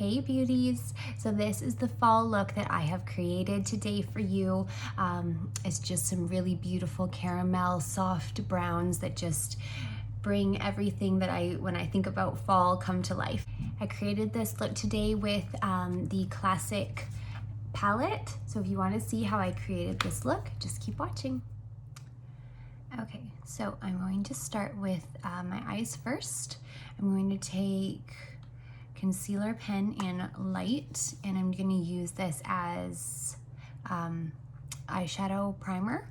Hey beauties! So this is the fall look that I have created today for you. It's just some really beautiful caramel soft browns that just bring everything that when I think about fall, come to life. I created this look today with the Classic palette. So if you want to see how I created this look, just keep watching. Okay, so I'm going to start with my eyes first. I'm going to take concealer pen in light, and I'm going to use this as eyeshadow primer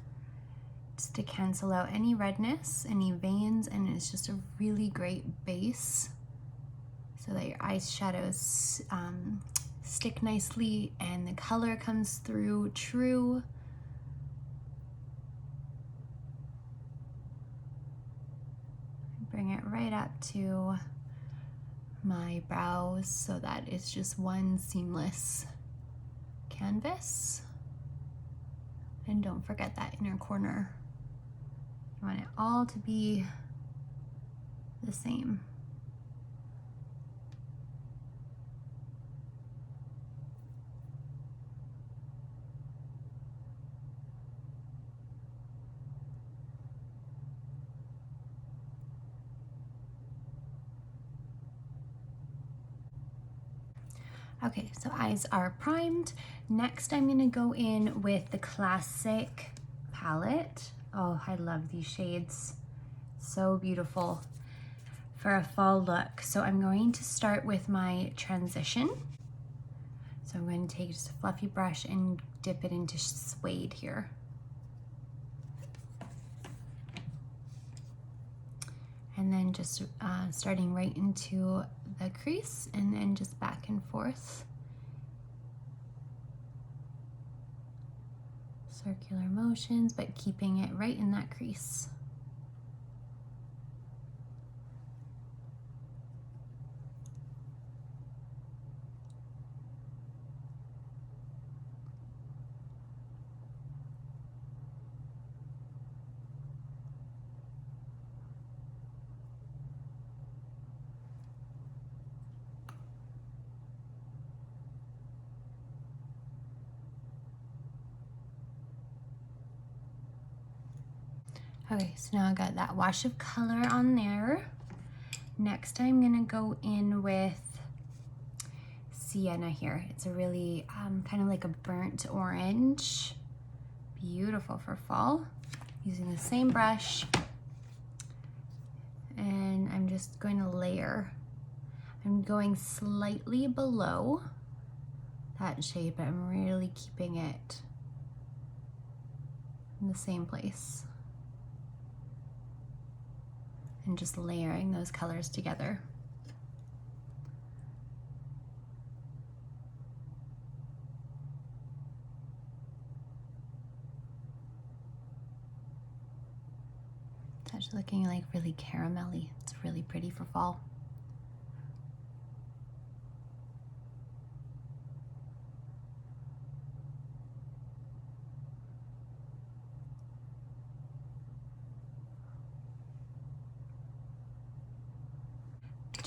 just to cancel out any redness, any veins, and it's just a really great base so that your eyeshadows stick nicely and the color comes through true. Bring it right up to my brows so that it's just one seamless canvas. And don't forget that inner corner. You want it all to be the same. Okay, so eyes are primed. Next, I'm gonna go in with the Classic palette. Oh, I love these shades. So beautiful for a fall look. So I'm going to start with my transition. So I'm going to take just a fluffy brush and dip it into suede here. And then just starting right into the crease and then just back and forth. Circular motions, but keeping it right in that crease. Okay, so now I got that wash of color on there. Next, I'm gonna go in with sienna here. It's a really kind of like a burnt orange. Beautiful for fall. Using the same brush. And I'm just going to layer. I'm going slightly below that shade, but I'm really keeping it in the same place. And just layering those colors together. It's actually looking like really caramelly. It's really pretty for fall.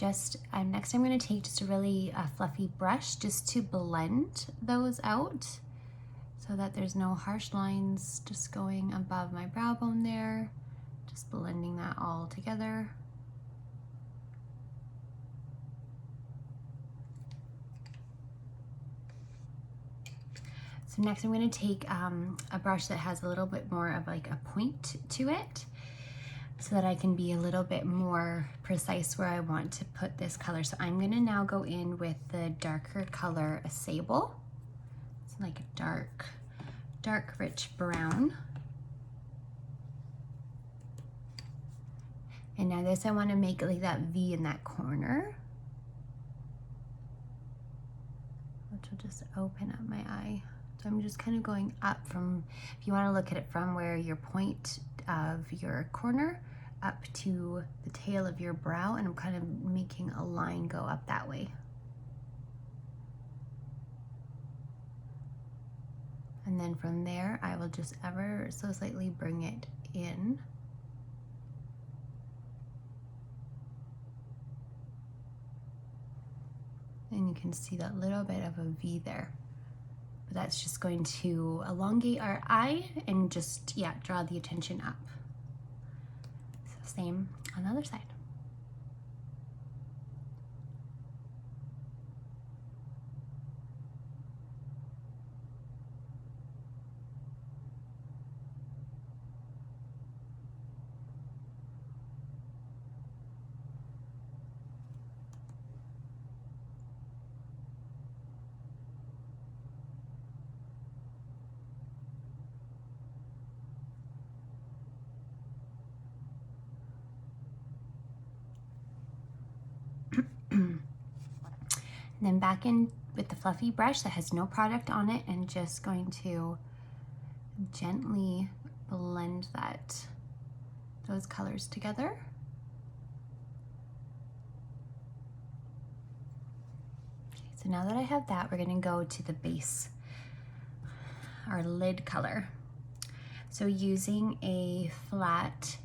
Next I'm going to take just a really fluffy brush just to blend those out so that there's no harsh lines just going above my brow bone there. Just blending that all together. So next I'm going to take a brush that has a little bit more of like a point to it, so that I can be a little bit more precise where I want to put this color. So I'm gonna now go in with the darker color, a sable. It's like a dark rich brown. And now this I wanna make like that V in that corner, which will just open up my eye. So I'm just kind of going up from, if you wanna look at it from where your point of your corner up to the tail of your brow, and I'm kind of making a line go up that way. And then from there, I will just ever so slightly bring it in. And you can see that little bit of a V there. But that's just going to elongate our eye and just, yeah, draw the attention up. So same on the other side. And then back in with the fluffy brush that has no product on it, and just going to gently blend those colors together. Okay, so now that I have that, we're gonna go to the base, our lid color. So using a flat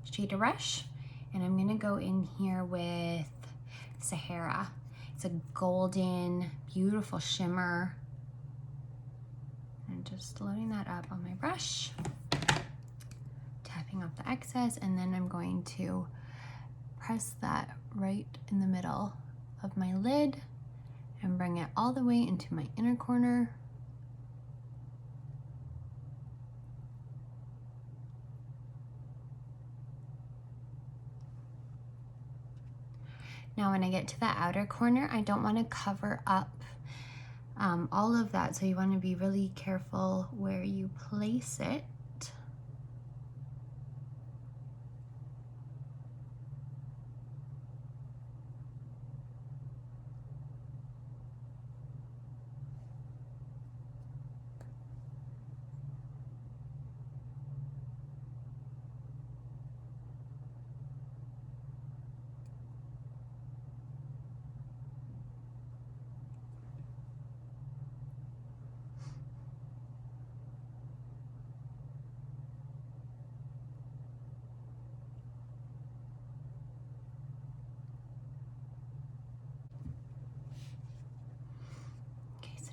shader brush, and I'm gonna go in here with Sahara. It's a golden, beautiful shimmer. And just loading that up on my brush, tapping off the excess, and then I'm going to press that right in the middle of my lid and bring it all the way into my inner corner. Now when I get to the outer corner, I don't want to cover up all of that, so you want to be really careful where you place it.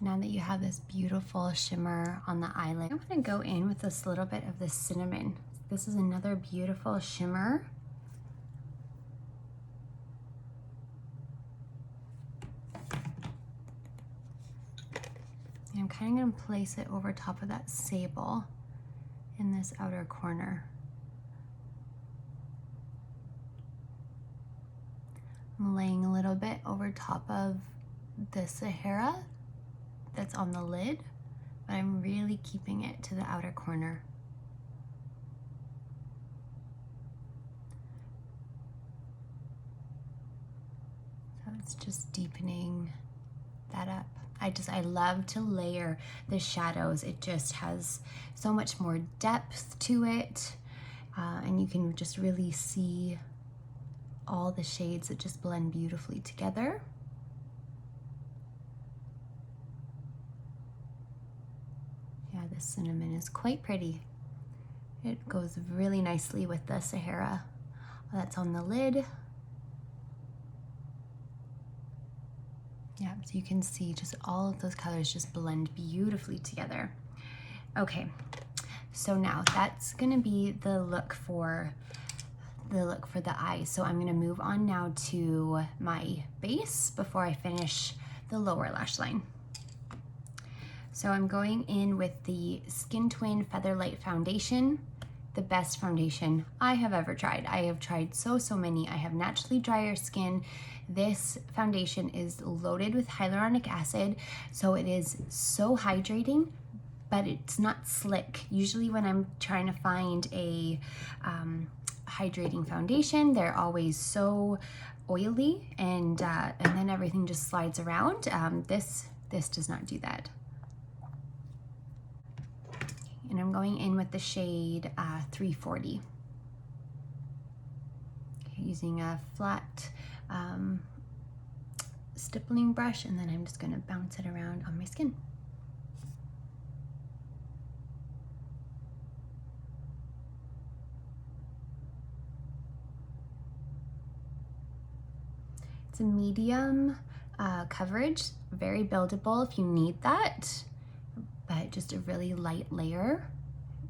Now that you have this beautiful shimmer on the eyelid, I'm gonna go in with this little bit of the cinnamon. This is another beautiful shimmer. And I'm kind of gonna place it over top of that sable in this outer corner. I'm laying a little bit over top of the Sahara that's on the lid, but I'm really keeping it to the outer corner. So it's just deepening that up. I love to layer the shadows. It just has so much more depth to it, and you can just really see all the shades that just blend beautifully together. The cinnamon is quite pretty. It goes really nicely with the Sahara that's on the lid. Yeah, so you can see just all of those colors just blend beautifully together. Okay, so now that's gonna be the look for the eyes. So I'm gonna move on now to my base before I finish the lower lash line. So I'm going in with the Skin Twin Featherlight Foundation, the best foundation I have ever tried. I have tried so many. I have naturally drier skin. This foundation is loaded with hyaluronic acid, so it is so hydrating, but it's not slick. Usually when I'm trying to find a hydrating foundation, they're always so oily, and then everything just slides around. This does not do that. And I'm going in with the shade 340. Okay, using a flat stippling brush, and then I'm just going to bounce it around on my skin. It's a medium coverage, very buildable if you need that, but just a really light layer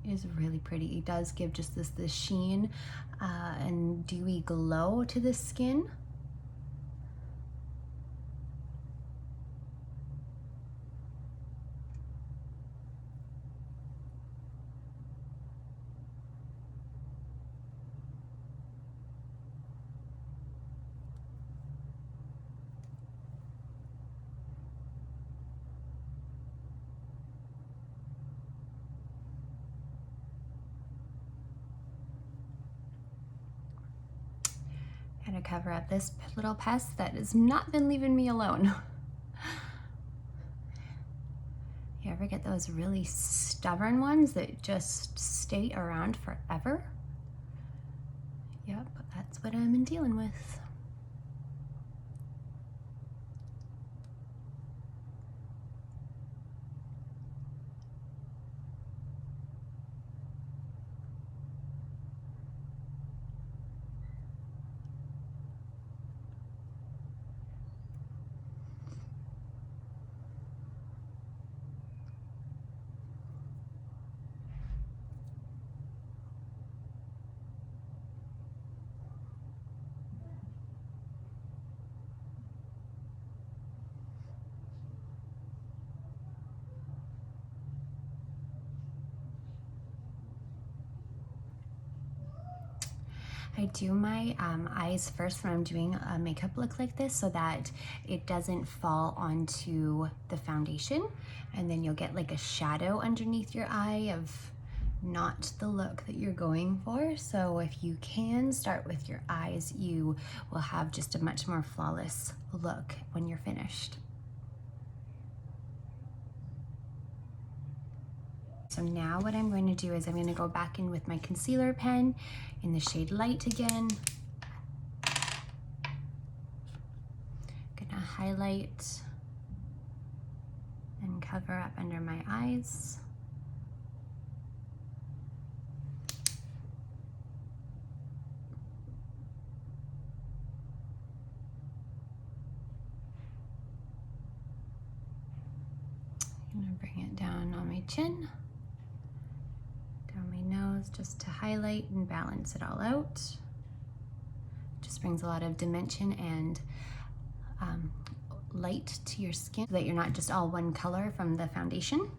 is really pretty. It does give just this sheen and dewy glow to the skin. Gotta cover up this little pest that has not been leaving me alone. You ever get those really stubborn ones that just stay around forever? Yep, that's what I'm dealing with. I do my eyes first when I'm doing a makeup look like this so that it doesn't fall onto the foundation, and then you'll get like a shadow underneath your eye of not the look that you're going for. So if you can start with your eyes, you will have just a much more flawless look when you're finished. So now what I'm going to do is I'm going to go back in with my concealer pen in the shade Light again. Gonna highlight and cover up under my eyes. I'm gonna bring it down on my chin. Just to highlight and balance it all out. Just brings a lot of dimension and light to your skin so that you're not just all one color from the foundation.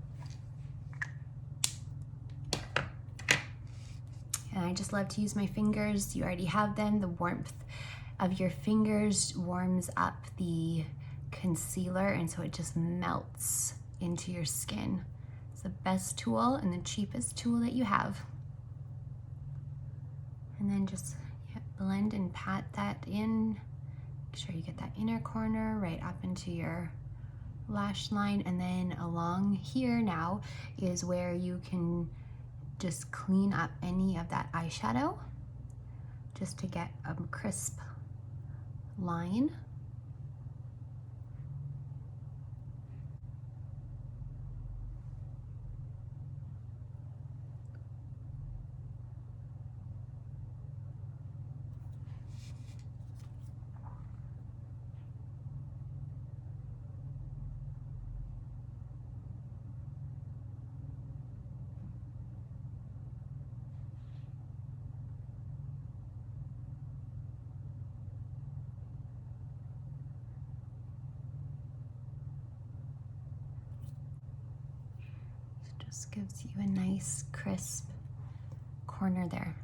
And I just love to use my fingers. You already have them. The warmth of your fingers warms up the concealer, and so it just melts into your skin. It's the best tool and the cheapest tool that you have. And then just blend and pat that in. Make sure you get that inner corner right up into your lash line. And then along here now is where you can just clean up any of that eyeshadow just to get a crisp line. Just gives you a nice crisp corner there.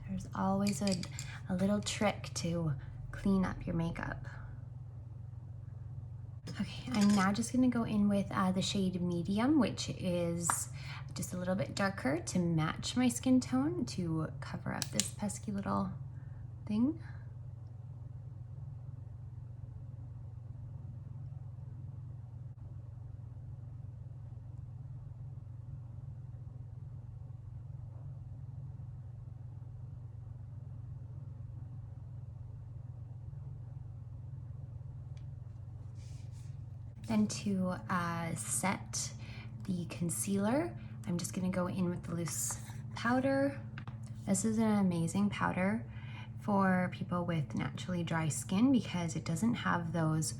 There's always a little trick to clean up your makeup. Okay, I'm now just gonna go in with the shade Medium, which is just a little bit darker to match my skin tone to cover up this pesky little thing. Then to set the concealer, I'm just gonna go in with the loose powder. This is an amazing powder for people with naturally dry skin because it doesn't have those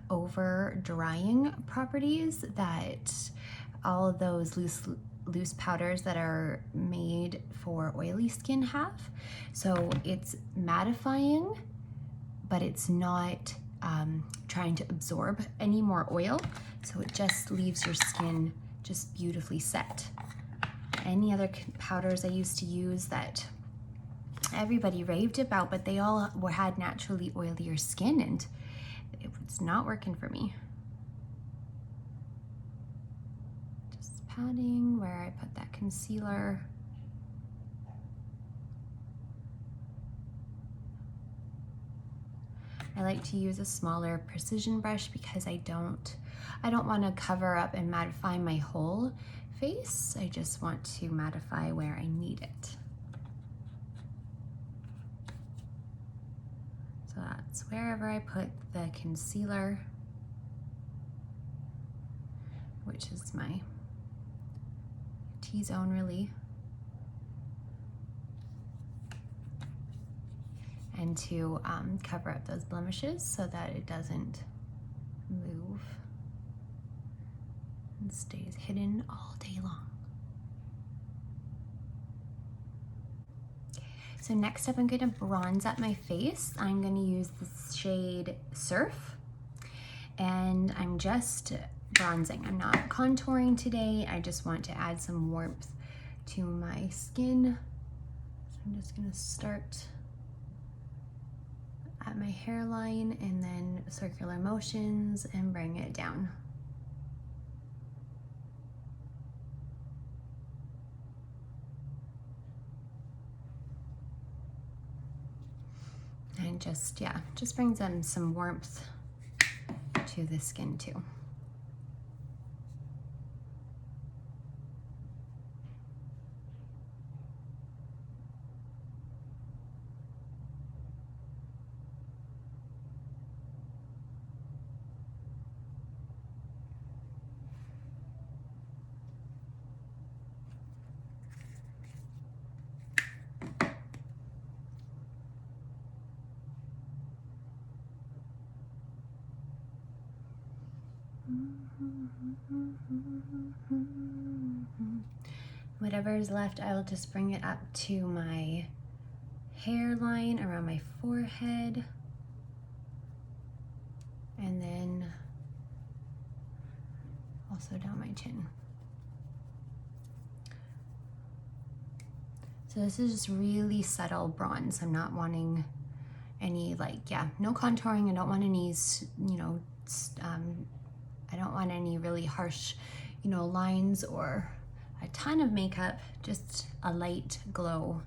over drying properties that all of those loose powders that are made for oily skin have. So it's mattifying, but it's not trying to absorb any more oil. So it just leaves your skin just beautifully set. Any other powders I used to use that everybody raved about, but they all had naturally oilier skin, and it was not working for me. Just patting where I put that concealer. I like to use a smaller precision brush because I don't want to cover up and mattify my whole face. I just want to mattify where I need it. So that's wherever I put the concealer, which is my T-zone really. And to cover up those blemishes so that it doesn't move and stays hidden all day long. So next up, I'm going to bronze up my face. I'm going to use the shade Surf, and I'm just bronzing. I'm not contouring today. I just want to add some warmth to my skin. So I'm just going to start at my hairline and then circular motions and bring it down. And just brings in some warmth to the skin too. Whatever is left, I will just bring it up to my hairline around my forehead, and then also down my chin. So this is just really subtle bronze. I'm not wanting any no contouring. I don't want any, I don't want any really harsh, lines or a ton of makeup, just a light glow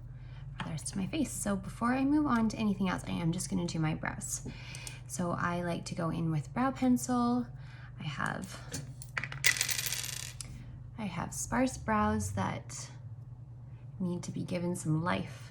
for the rest of my face. So before I move on to anything else, I am just gonna do my brows. So I like to go in with brow pencil. I have sparse brows that need to be given some life.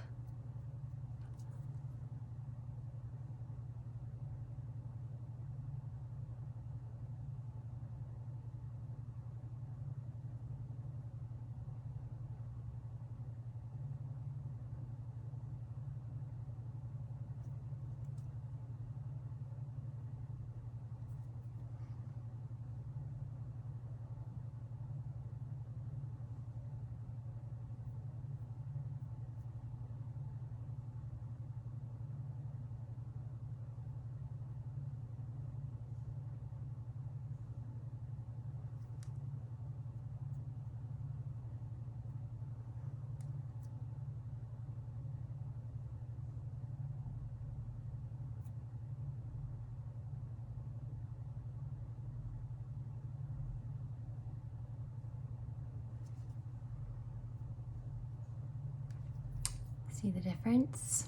See the difference?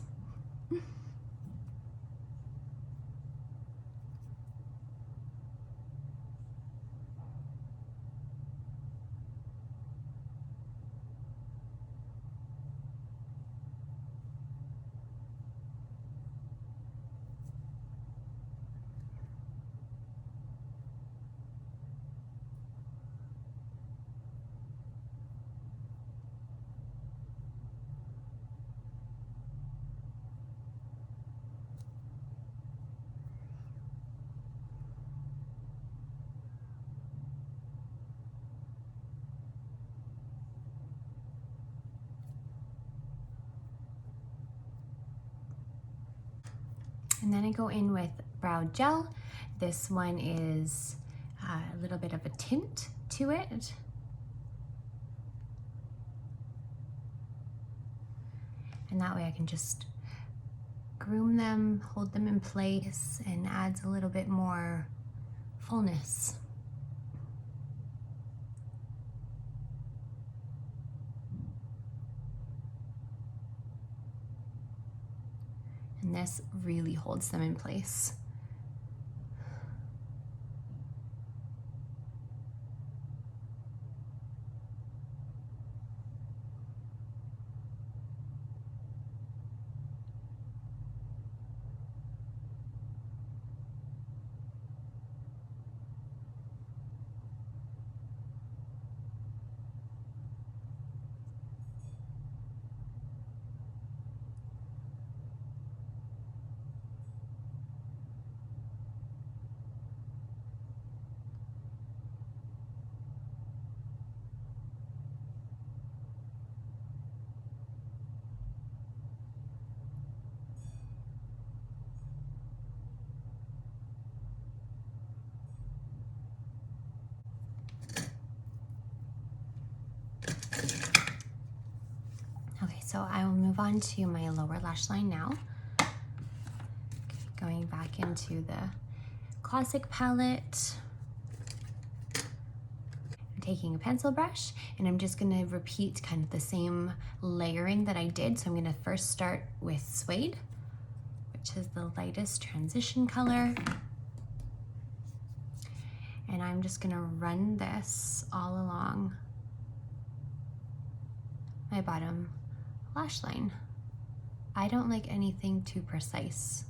And then I go in with brow gel. This one is a little bit of a tint to it. And that way I can just groom them, hold them in place, and adds a little bit more fullness. And this really holds them in place. Okay, so I will move on to my lower lash line now. Okay, going back into the Classic palette. I'm taking a pencil brush and I'm just gonna repeat kind of the same layering that I did. So I'm gonna first start with Suede, which is the lightest transition color. And I'm just gonna run this all along my bottom lash line. I don't like anything too precise.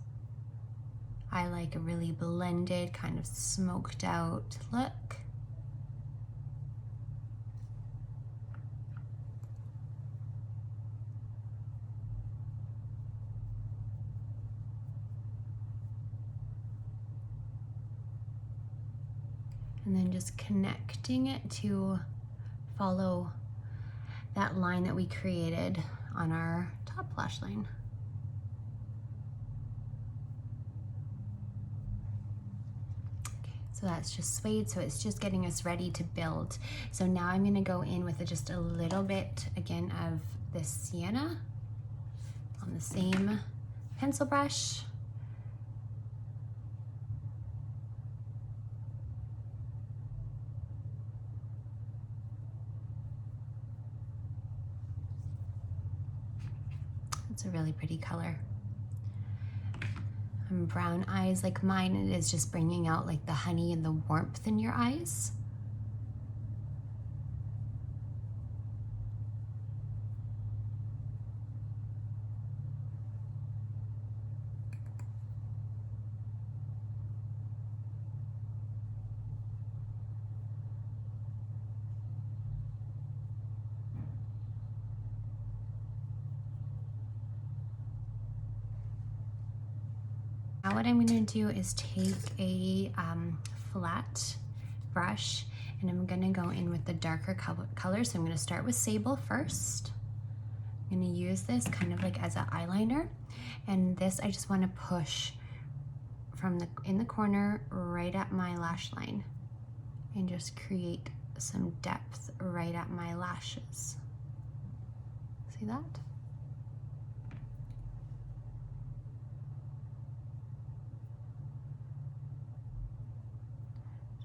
I like a really blended, kind of smoked out look. And then just connecting it to follow that line that we created on our top lash line. Okay, so that's just Suede, so it's just getting us ready to build. So now I'm gonna go in with just a little bit, again, of this sienna on the same pencil brush. It's a really pretty color. Brown eyes like mine, it is just bringing out like the honey and the warmth in your eyes. Now what I'm going to do is take a flat brush and I'm going to go in with the darker color. So I'm going to start with Sable first. I'm going to use this kind of like as an eyeliner, and this I just want to push from in the corner right at my lash line and just create some depth right at my lashes. See that?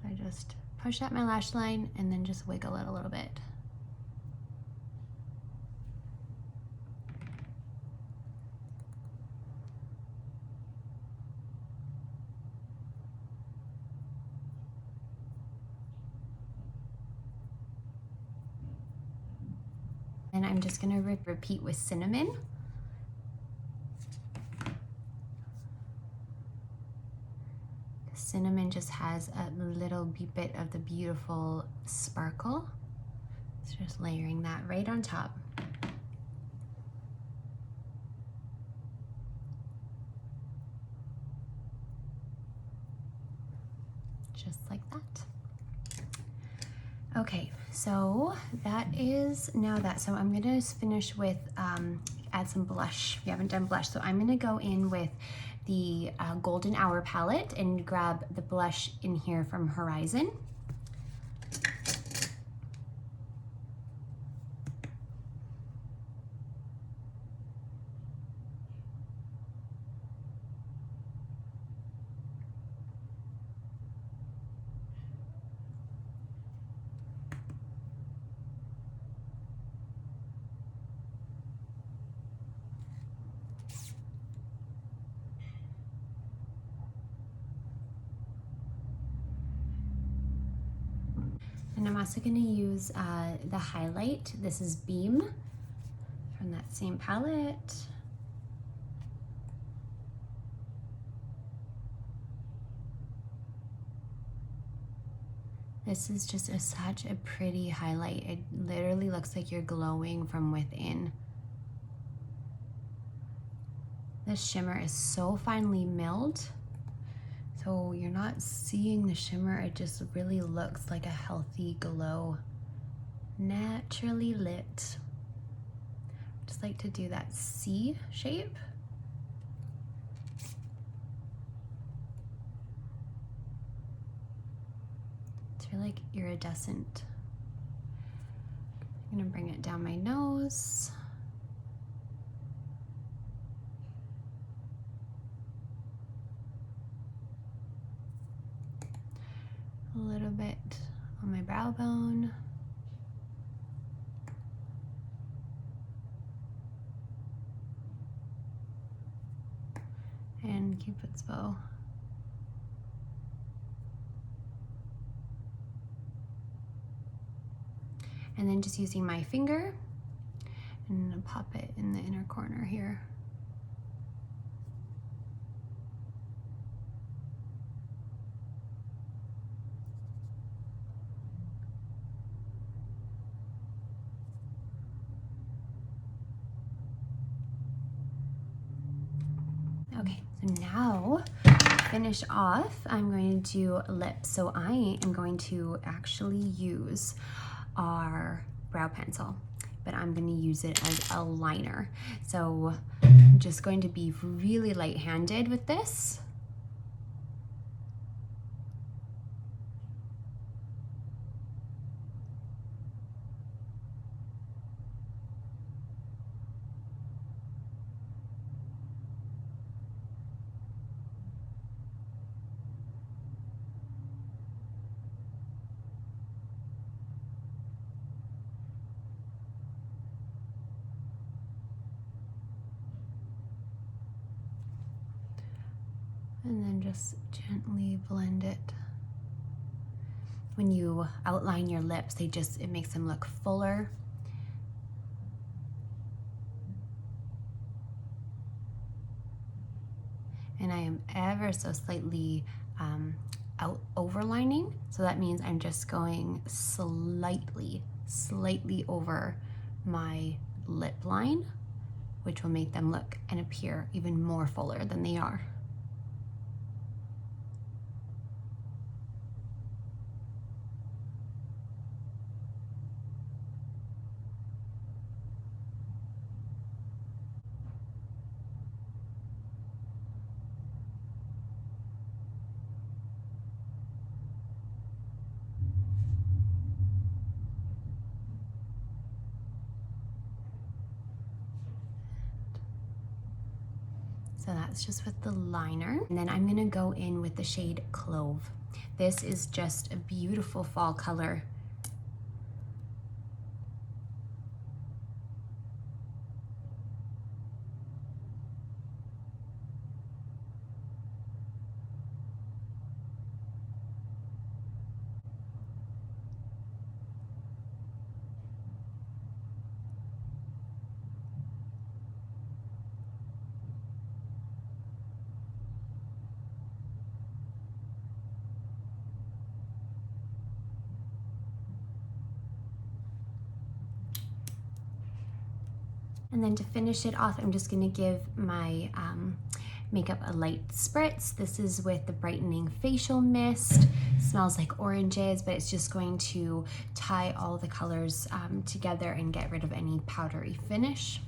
I just push at my lash line and then just wiggle it a little bit. And I'm just gonna repeat with Cinnamon. Cinnamon just has a little bit of the beautiful sparkle. So just layering that right on top. Just like that. Okay, so that is now that. So I'm gonna finish with, add some blush. We haven't done blush. So I'm gonna go in with the Golden Hour Palette and grab the blush in here from Horizon. And I'm also going to use the highlight. This is Beam from that same palette. This is just such a pretty highlight. It literally looks like you're glowing from within. This shimmer is so finely milled. So you're not seeing the shimmer, it just really looks like a healthy glow. Naturally lit. Just like to do that C shape. It's really like iridescent. I'm gonna bring it down my nose. A little bit on my brow bone. And Cupid's bow. And then just using my finger and pop it in the inner corner here. Okay, so now to finish off, I'm going to do lips. So I am going to actually use our brow pencil, but I'm going to use it as a liner. So I'm just going to be really light-handed with this. And then just gently blend it. When you outline your lips, it makes them look fuller. And I am ever so slightly overlining. So that means I'm just going slightly over my lip line, which will make them look and appear even more fuller than they are. So that's just with the liner. And then I'm gonna go in with the shade Clove. This is just a beautiful fall color. And then to finish it off, I'm just gonna give my makeup a light spritz. This is with the Brightening Facial Mist. Smells like oranges, but it's just going to tie all the colors together and get rid of any powdery finish.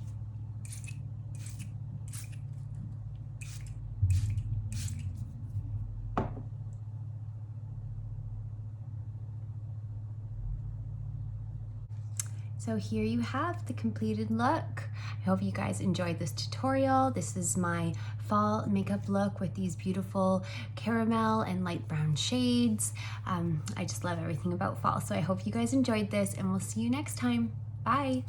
So here you have the completed look. I hope you guys enjoyed this tutorial. This is my fall makeup look with these beautiful caramel and light brown shades. I just love everything about fall. So I hope you guys enjoyed this, and we'll see you next time. Bye.